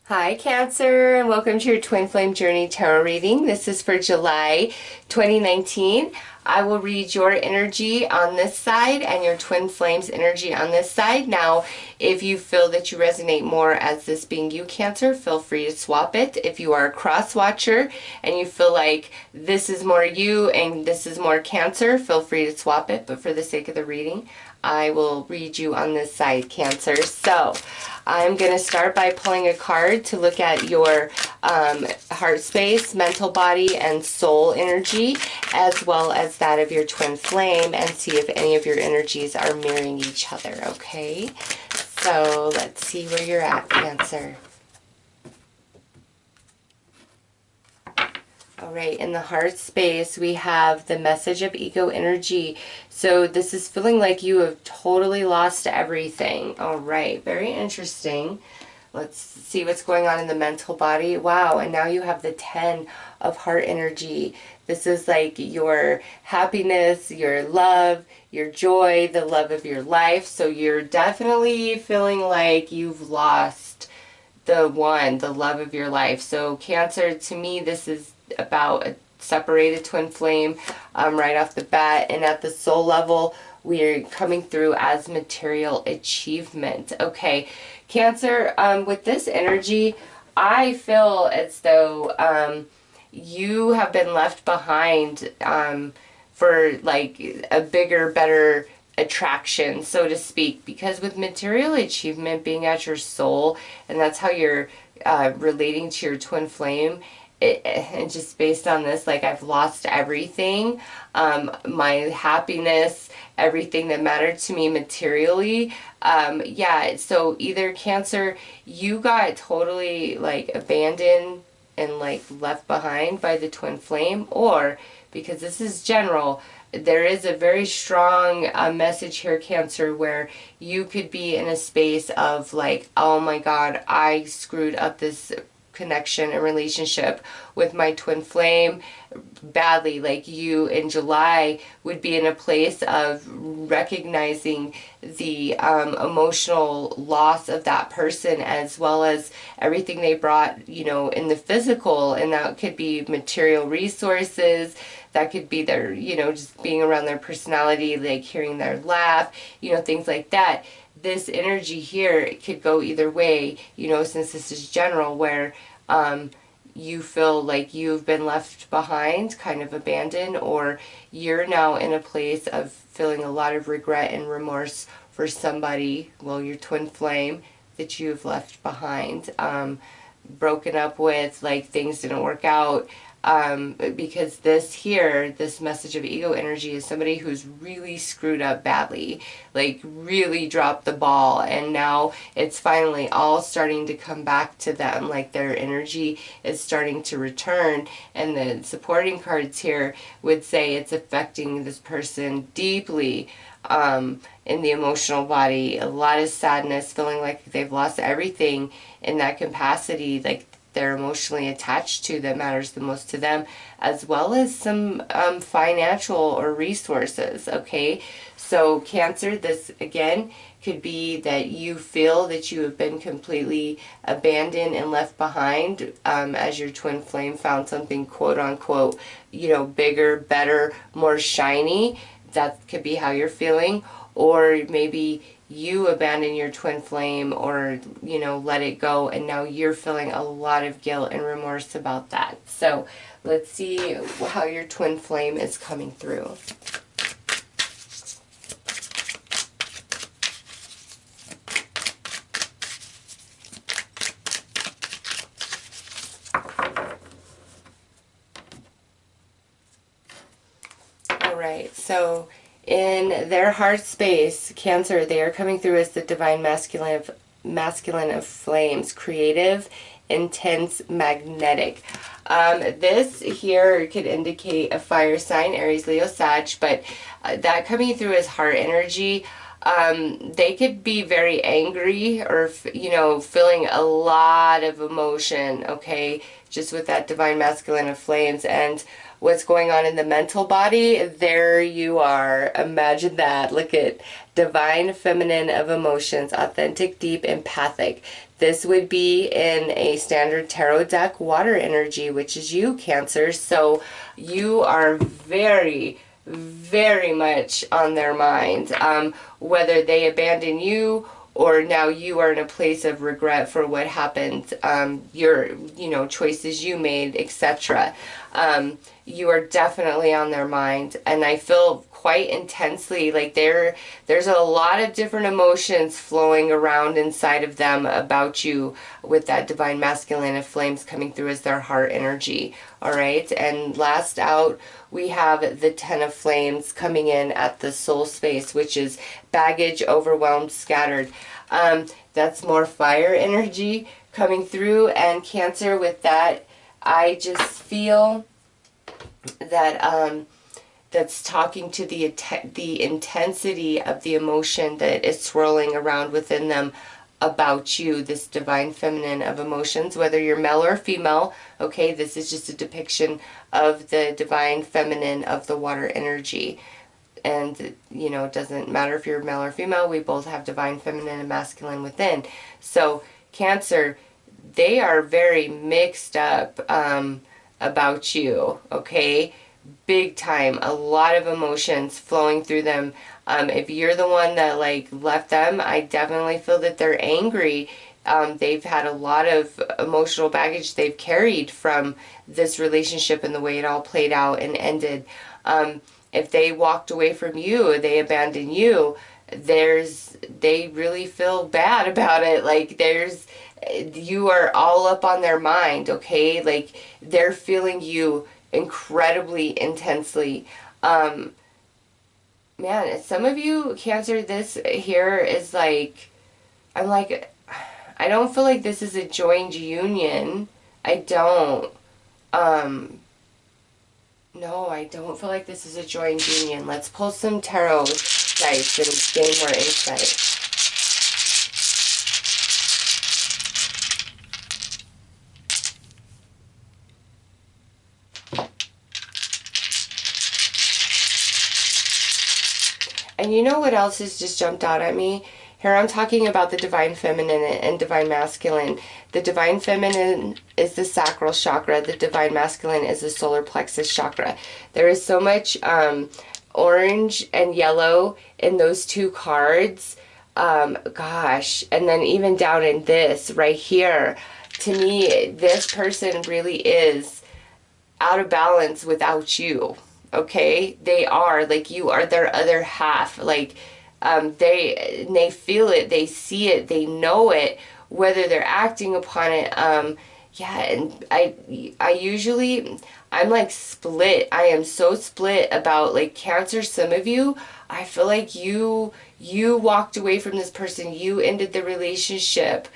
Hi Cancer, and welcome to your Twin Flame Journey Tarot reading. This is for July 2019. I will read your energy on this side and your Twin Flames energy on this side. Now, if you feel that you resonate more as this being you, Cancer, feel free to swap it. If you are a cross watcher and you feel like this is more you and this is more Cancer, feel free to swap it. But for the sake of the reading, I will read you on this side, Cancer. So I'm going to start by pulling a card to look at your heart space, mental body, and soul energy, as well as that of your twin flame, and see if any of your energies are mirroring each other, okay? So let's see where you're at, Cancer. All right, in the heart space, we have the message of ego energy. So this is feeling like you have totally lost everything. All right, very interesting. Let's see what's going on in the mental body. Wow, and now you have the 10 of heart energy. This is like your happiness, your love, your joy, the love of your life. So you're definitely feeling like you've lost the one, the love of your life. So Cancer, to me, this is about a separated twin flame right off the bat, and at the soul level we're coming through as material achievement. Okay, Cancer, with this energy, I feel as though you have been left behind for like a bigger, better attraction, so to speak, because with material achievement being at your soul, and that's how you're relating to your twin flame, and just based on this, like, I've lost everything, my happiness, everything that mattered to me materially. Yeah, so either Cancer, you got totally like abandoned and like left behind by the twin flame, or because this is general, there is a very strong message here, Cancer, where you could be in a space of like, oh my God, I screwed up this connection and relationship with my twin flame badly. Like, you in July would be in a place of recognizing the emotional loss of that person, as well as everything they brought, you know, in the physical, and that could be material resources, that could be their, you know, just being around their personality, like hearing their laugh, you know, things like that. This energy here could go either way, you know, since this is general, where you feel like you've been left behind, kind of abandoned, or you're now in a place of feeling a lot of regret and remorse for somebody, well, your twin flame, that you've left behind, broken up with, like things didn't work out. Because this here, this message of ego energy, is somebody who's really screwed up badly, like really dropped the ball, and now it's finally all starting to come back to them, like their energy is starting to return, and the supporting cards here would say it's affecting this person deeply in the emotional body. A lot of sadness, feeling like they've lost everything in that capacity, like they're emotionally attached to, that matters the most to them, as well as some financial or resources, okay? So Cancer, this again could be that you feel that you have been completely abandoned and left behind, as your twin flame found something quote unquote, you know, bigger, better, more shiny. That could be how you're feeling. Or maybe you abandon your twin flame, or, you know, let it go, and now you're feeling a lot of guilt and remorse about that. So let's see how your twin flame is coming through. All right, so in their heart space, Cancer, they are coming through as the divine masculine of flames, creative, intense, magnetic. This here could indicate a fire sign, Aries, Leo, Sag, but that coming through as heart energy, they could be very angry, or, you know, feeling a lot of emotion, okay, just with that divine masculine of flames. And what's going on in the mental body, there you are. Imagine that. Look at divine feminine of emotions, authentic, deep, empathic. This would be in a standard tarot deck water energy, which is you, Cancer. So you are very, very much on their mind. Whether they abandon you or now you are in a place of regret for what happened, your, choices you made, etc. You are definitely on their mind. And I feel quite intensely like there's a lot of different emotions flowing around inside of them about you, with that divine masculine of flames coming through as their heart energy. All right, and last out we have the 10 of flames coming in at the soul space, which is baggage, overwhelmed, scattered. That's more fire energy coming through. And Cancer, with that, I just feel that that's talking to the intensity of the emotion that is swirling around within them about you, this divine feminine of emotions, whether you're male or female. Okay, this is just a depiction of the divine feminine of the water energy. And, it doesn't matter if you're male or female, we both have divine feminine and masculine within. So, Cancer, they are very mixed up about you, okay? Big time. A lot of emotions flowing through them. If you're the one that left them, I definitely feel that they're angry. They've had a lot of emotional baggage they've carried from this relationship and the way it all played out and ended. If they walked away from you, they abandoned you, they really feel bad about it. You are all up on their mind, okay? They're feeling you incredibly intensely. Man, some of you, Cancer, this here is I don't feel like this is a joined union. I don't. No, I don't feel like this is a joined union. Let's pull some tarot dice and gain more insight. And you know what else has just jumped out at me? Here I'm talking about the divine feminine and divine masculine. The divine feminine is the sacral chakra. The divine masculine is the solar plexus chakra. There is so much orange and yellow in those two cards. Gosh. And then even down in this right here, to me, this person really is out of balance without you. Okay, they are you are their other half. They feel it, they see it, they know it, whether they're acting upon it. Yeah, and I usually, I'm split. I am so split about Cancer. Some of you, I feel like you walked away from this person, you ended the relationship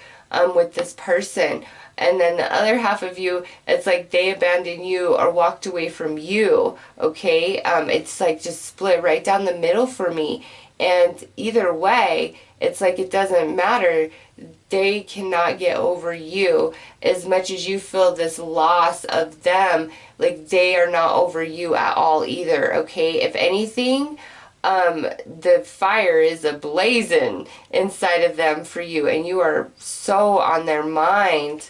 with this person. And then the other half of you, it's they abandoned you or walked away from you, okay? It's just split right down the middle for me. And either way, it's it doesn't matter. They cannot get over you. As much as you feel this loss of them, they are not over you at all either, okay? If anything, the fire is ablazing inside of them for you, and you are so on their mind.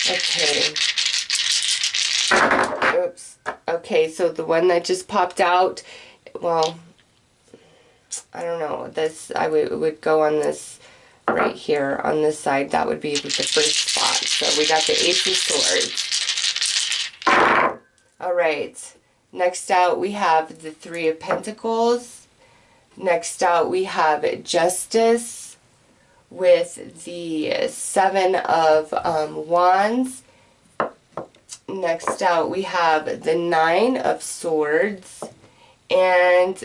Okay. Oops. Okay, so the one that just popped out, well, I don't know. This, I would go on this right here on this side. That would be the first spot. So we got the Ace of Swords. All right. Next out, we have the Three of Pentacles. Next out, we have Justice with the Seven of Wands. Next out, we have the Nine of Swords and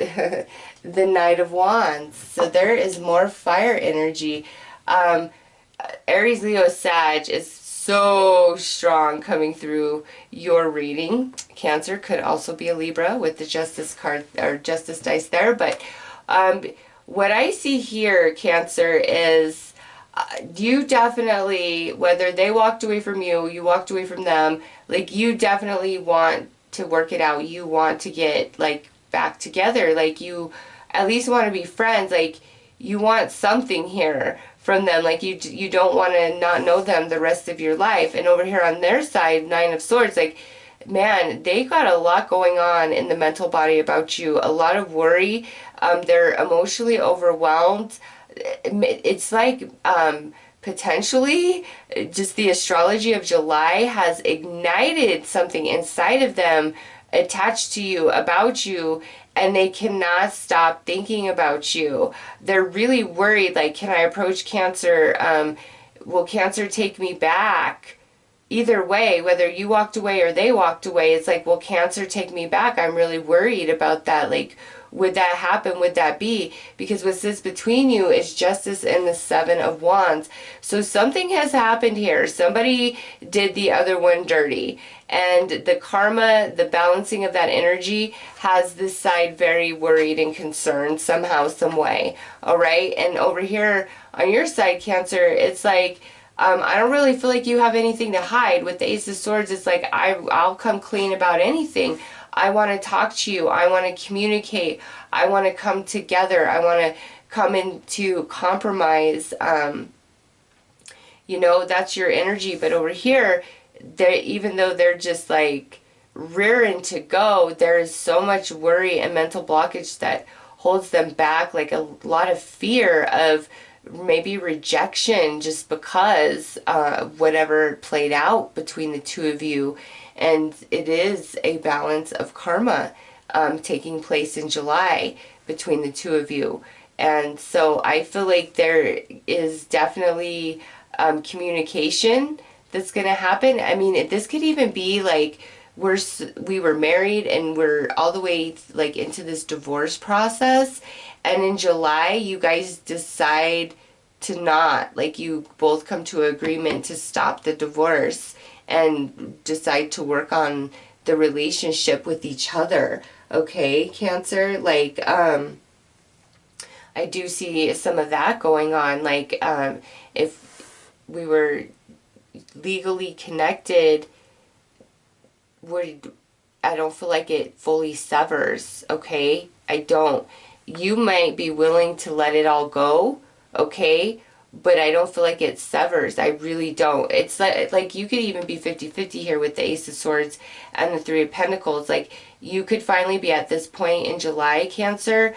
the Knight of Wands. So there is more fire energy. Aries, Leo, Sag is so strong coming through your reading. Cancer could also be a Libra with the Justice card or Justice dice there. But what I see here, Cancer, is you definitely, whether they walked away from you, you walked away from them, you definitely want to work it out. You want to get back together. You at least want to be friends. You want something here from them. Like you don't want to not know them the rest of your life. And over here on their side, Nine of Swords, like, man, they got a lot going on in the mental body about you. A lot of worry. They're emotionally overwhelmed. It's like potentially just the astrology of July has ignited something inside of them attached to you, about you, and they cannot stop thinking about you. They're really worried, like, can I approach Cancer? Will Cancer take me back? Either way, whether you walked away or they walked away, it's like, will Cancer take me back? I'm really worried about that. Like, would that happen? Would that be? Because what sits between you is Justice and the Seven of Wands. So something has happened here. Somebody did the other one dirty. And the karma, the balancing of that energy has this side very worried and concerned somehow, some way. All right? And over here on your side, Cancer, it's like, I don't really feel like you have anything to hide. With the Ace of Swords, it's like, I'll come clean about anything. I want to talk to you. I want to communicate. I want to come together. I want to come into compromise. You know, that's your energy. But over here, even though they're just like rearing to go, there is so much worry and mental blockage that holds them back. Like a lot of fear of maybe rejection, just because whatever played out between the two of you. And it is a balance of karma taking place in July between the two of you. And so I feel like there is definitely communication that's going to happen. I mean, this could even be like we were married and we're all the way like into this divorce process, and in July you guys decide to not, like, you both come to an agreement to stop the divorce and decide to work on the relationship with each other. Okay, Cancer, like I do see some of that going on. Like if we were legally connected, I don't feel like it fully severs. Okay, I don't. You might be willing to let it all go, okay, but I don't feel like it severs. I really don't. It's like you could even be 50-50 here with the Ace of Swords and the Three of Pentacles. Like, you could finally be at this point in July, Cancer.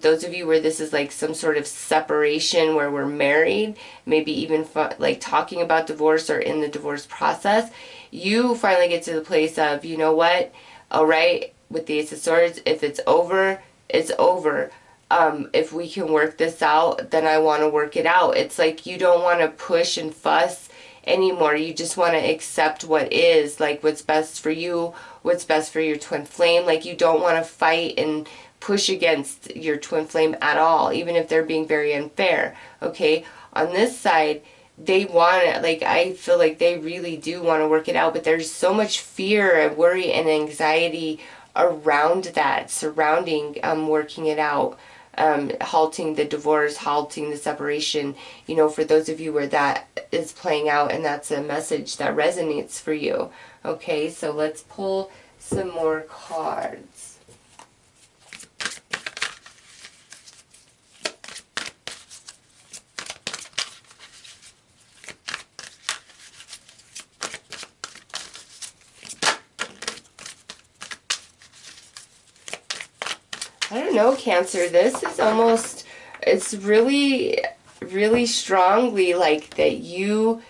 Those of you where this is like some sort of separation where we're married, maybe even like talking about divorce or in the divorce process, you finally get to the place of, you know what, all right, with the Ace of Swords, if it's over, it's over. If we can work this out, then I want to work it out. It's like you don't want to push and fuss anymore. You just want to accept what is, like what's best for you, what's best for your twin flame. Like, you don't want to fight and push against your twin flame at all, even if they're being very unfair. Okay, on this side, they want it. Like, I feel like they really do want to work it out, but there's so much fear and worry and anxiety around that, surrounding working it out. Halting the divorce, halting the separation, you know, for those of you where that is playing out and that's a message that resonates for you. Okay, so let's pull some more cards. I don't know, Cancer, this is almost, it's really, really strongly like that you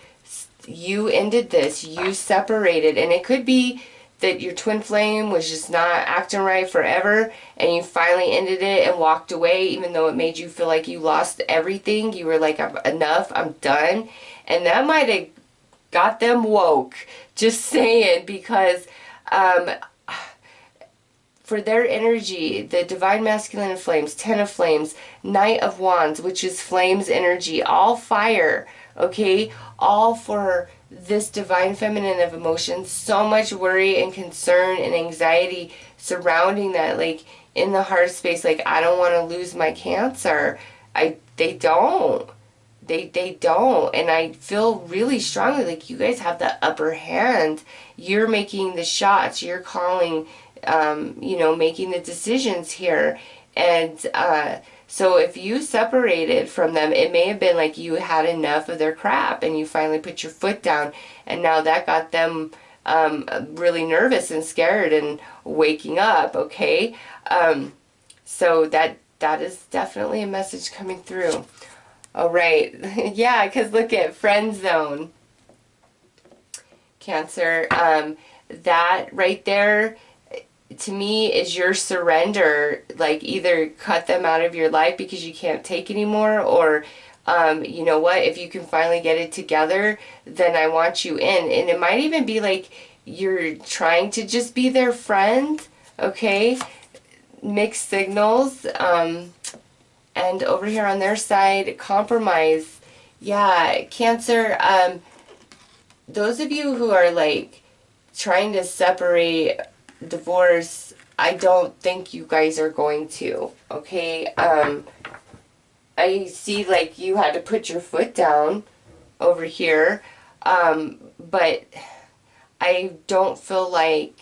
ended this, you separated, and it could be that your twin flame was just not acting right forever, and you finally ended it and walked away, even though it made you feel like you lost everything. You were like, enough, I'm done. And that might have got them woke, just saying, because for their energy, the Divine Masculine Flames, Ten of Flames, Knight of Wands, which is Flames energy, all fire, okay? All for this Divine Feminine of emotions. So much worry and concern and anxiety surrounding that, like, in the heart space, like, I don't want to lose my Cancer. They don't. They don't. And I feel really strongly like you guys have the upper hand. You're making the shots. You're calling, you know, making the decisions here. And So if you separated from them, it may have been like you had enough of their crap and you finally put your foot down, and now that got them really nervous and scared and waking up, okay? So that is definitely a message coming through. All right. Yeah, because look at friend zone. Cancer. That right there, to me, is your surrender. Like, either cut them out of your life because you can't take anymore, or you know what, if you can finally get it together, then I want you in. And it might even be like you're trying to just be their friend, okay? Mixed signals. And over here on their side, compromise. Yeah, Cancer, those of you who are like trying to separate, divorce, I don't think you guys are going to, okay? I see like you had to put your foot down over here, but I don't feel like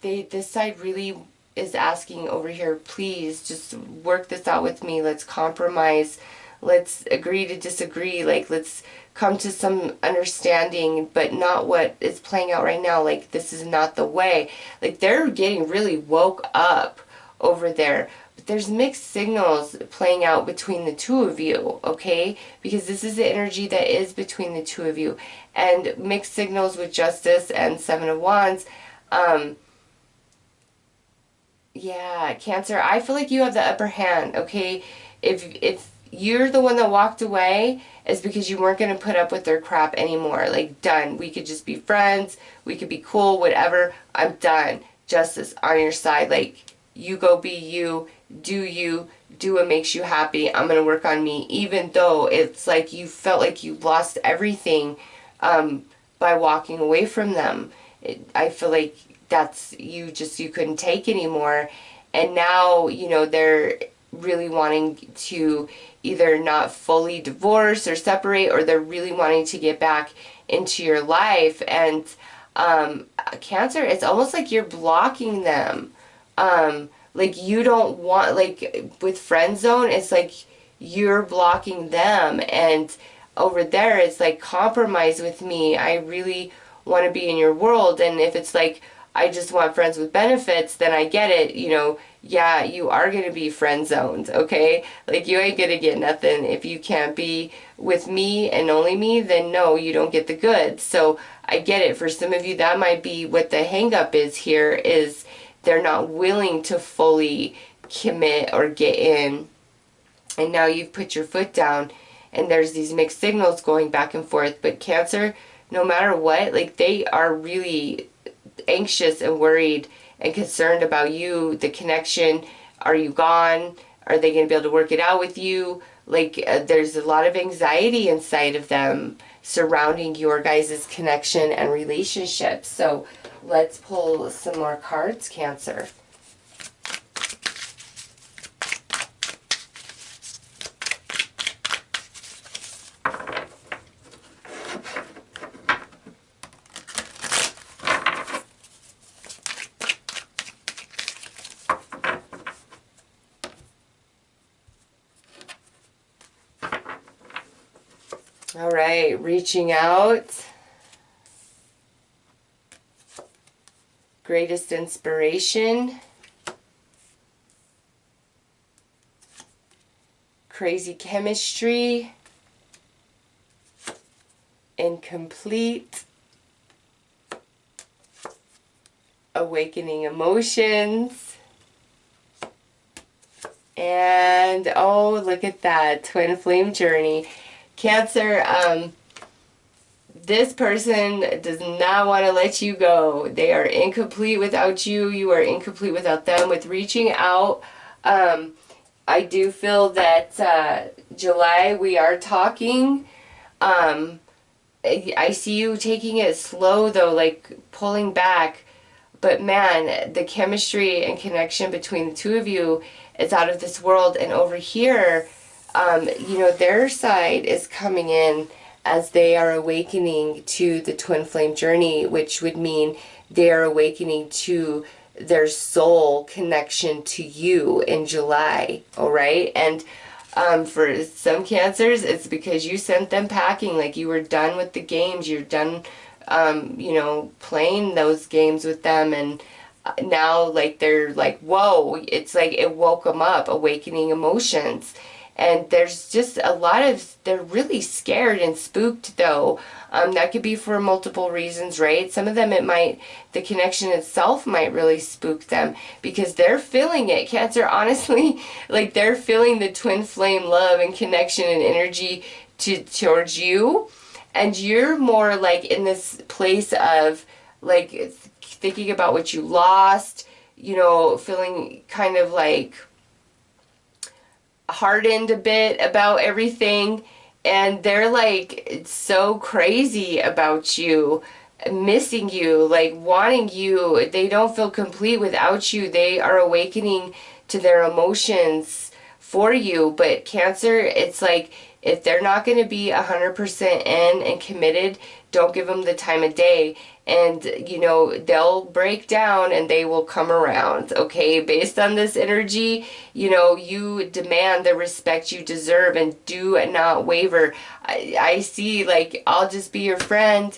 this side really is asking over here, please just work this out with me. Let's compromise. Let's agree to disagree. Like, let's come to some understanding, but not what is playing out right now. Like, this is not the way. Like, they're getting really woke up over there. But there's mixed signals playing out between the two of you, okay? Because this is the energy that is between the two of you. And mixed signals with Justice and Seven of Wands. Yeah, Cancer, I feel like you have the upper hand, okay? If you're the one that walked away, it's because you weren't going to put up with their crap anymore. Like, done. We could just be friends. We could be cool, whatever. I'm done. Justice on your side. Like, you go be you. Do what makes you happy. I'm going to work on me. Even though it's like you felt like you lost everything by walking away from them. I feel like that's you couldn't take anymore, and now they're really wanting to either not fully divorce or separate, or they're really wanting to get back into your life. And Cancer, it's almost like you're blocking them. Like, you don't want, like with friend zone, it's like you're blocking them, and over there it's like, compromise with me. I really want to be in your world. And if it's like, I just want friends with benefits, then I get it, yeah, you are going to be friend zoned, okay? Like, you ain't going to get nothing. If you can't be with me and only me, then no, you don't get the goods. So I get it. For some of you, that might be what the hang up is here, is they're not willing to fully commit or get in. And now you've put your foot down, and there's these mixed signals going back and forth. But Cancer, no matter what, like, they are really anxious and worried and concerned about you, the connection. Are you gone? Are they going to be able to work it out with you? Like, there's a lot of anxiety inside of them surrounding your guys' connection and relationship. So let's pull some more cards, Cancer. All right, reaching out. Greatest inspiration. Crazy chemistry. Incomplete. Awakening emotions. And oh, look at that, twin flame journey. Cancer, this person does not want to let you go. They are incomplete without you. You are incomplete without them. With reaching out, I do feel that July we are talking. I see you taking it slow though, like pulling back. But man, the chemistry and connection between the two of you is out of this world. And over here, their side is coming in as they are awakening to the twin flame journey, which would mean they are awakening to their soul connection to you in July, all right? And for some Cancers, it's because you sent them packing, like you were done with the games, you're done, you know, playing those games with them, and now, like, they're like, whoa, it's like it woke them up, awakening emotions. And there's just a lot of, they're really scared and spooked though. That could be for multiple reasons, right? Some of them, it might, the connection itself might really spook them because they're feeling it. Cancer, honestly, like they're feeling the twin flame love and connection and energy towards you. And you're more like in this place of like thinking about what you lost, you know, feeling kind of like hardened a bit about everything, and they're like so crazy about you, missing you, like wanting you. They don't feel complete without you. They are awakening to their emotions for you. But Cancer, it's like if they're not going to be 100% in and committed, don't give them the time of day. And, you know, they'll break down and they will come around, okay? Based on this energy, you know, you demand the respect you deserve and do not waver. I see, like, I'll just be your friend.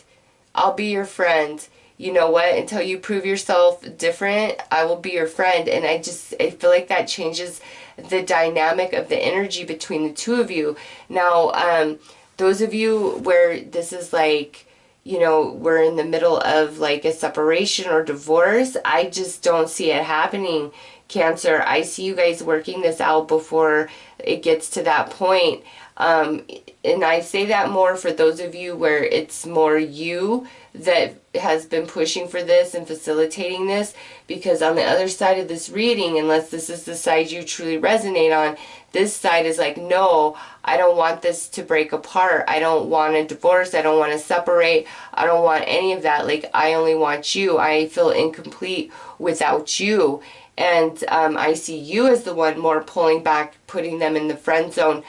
I'll be your friend. You know what? Until you prove yourself different, I will be your friend. And I feel like that changes the dynamic of the energy between the two of you. Now, those of you where this is like, you know, we're in the middle of like a separation or divorce, I just don't see it happening, Cancer. I see you guys working this out before it gets to that point. And I say that more for those of you where it's more you that has been pushing for this and facilitating this, because on the other side of this reading, unless this is the side you truly resonate on, this side is like, no, I don't want this to break apart. I don't want a divorce. I don't want to separate. I don't want any of that. Like, I only want you. I feel incomplete without you. And I see you as the one more pulling back, putting them in the friend zone.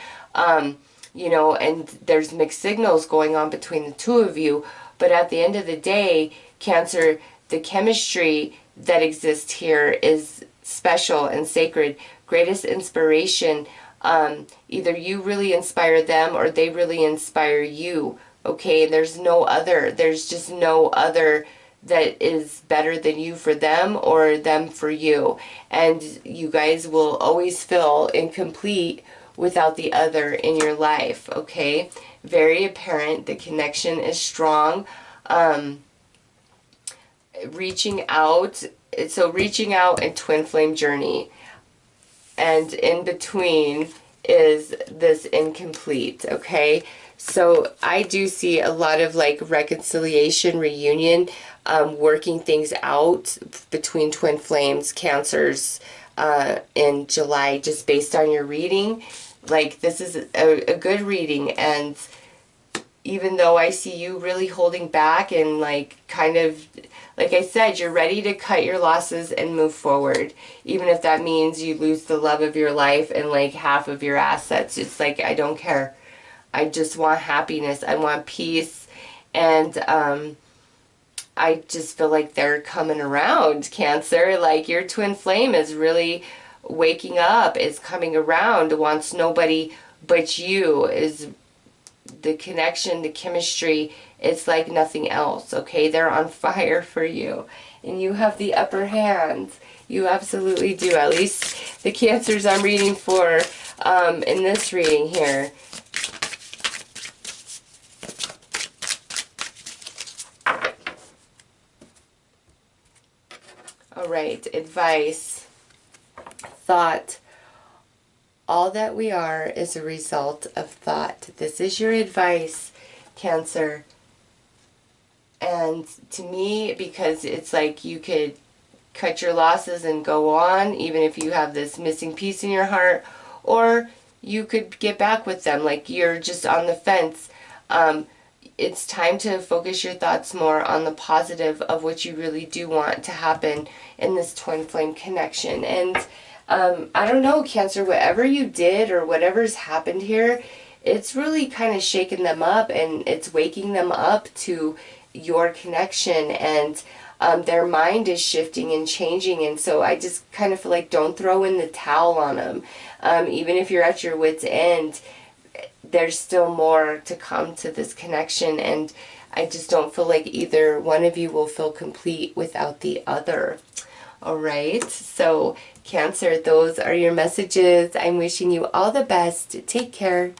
You know, and there's mixed signals going on between the two of you. But at the end of the day, Cancer, the chemistry that exists here is special and sacred. Greatest inspiration. Either you really inspire them or they really inspire you. Okay, there's no other. There's just no other that is better than you for them or them for you. And you guys will always feel incomplete without the other in your life, okay? Very apparent. The connection is strong. Reaching out. So reaching out and twin flame journey. And in between is this incomplete, okay? So I do see a lot of like reconciliation, reunion, working things out between twin flames, Cancers, in July, just based on your reading. Like, this is a good reading, and even though I see you really holding back and like kind of, like I said, you're ready to cut your losses and move forward, even if that means you lose the love of your life and like half of your assets. It's like, I don't care. I just want happiness. I want peace. And I just feel like they're coming around, Cancer. Like, your twin flame is really waking up, is coming around, wants nobody but you. Is the connection, the chemistry, it's like nothing else, okay? They're on fire for you. And you have the upper hand. You absolutely do. At least the Cancers I'm reading for in this reading here. All right, advice. Thought. All that we are is a result of thought. This is your advice, Cancer. And to me, because it's like you could cut your losses and go on, even if you have this missing piece in your heart, or you could get back with them, like you're just on the fence. It's time to focus your thoughts more on the positive of what you really do want to happen in this twin flame connection. And I don't know, Cancer, whatever you did or whatever's happened here, it's really kind of shaking them up, and it's waking them up to your connection. And their mind is shifting and changing, and so I just kind of feel like don't throw in the towel on them. Even if you're at your wit's end, there's still more to come to this connection, and I just don't feel like either one of you will feel complete without the other. All right, so Cancer, those are your messages. I'm wishing you all the best. Take care.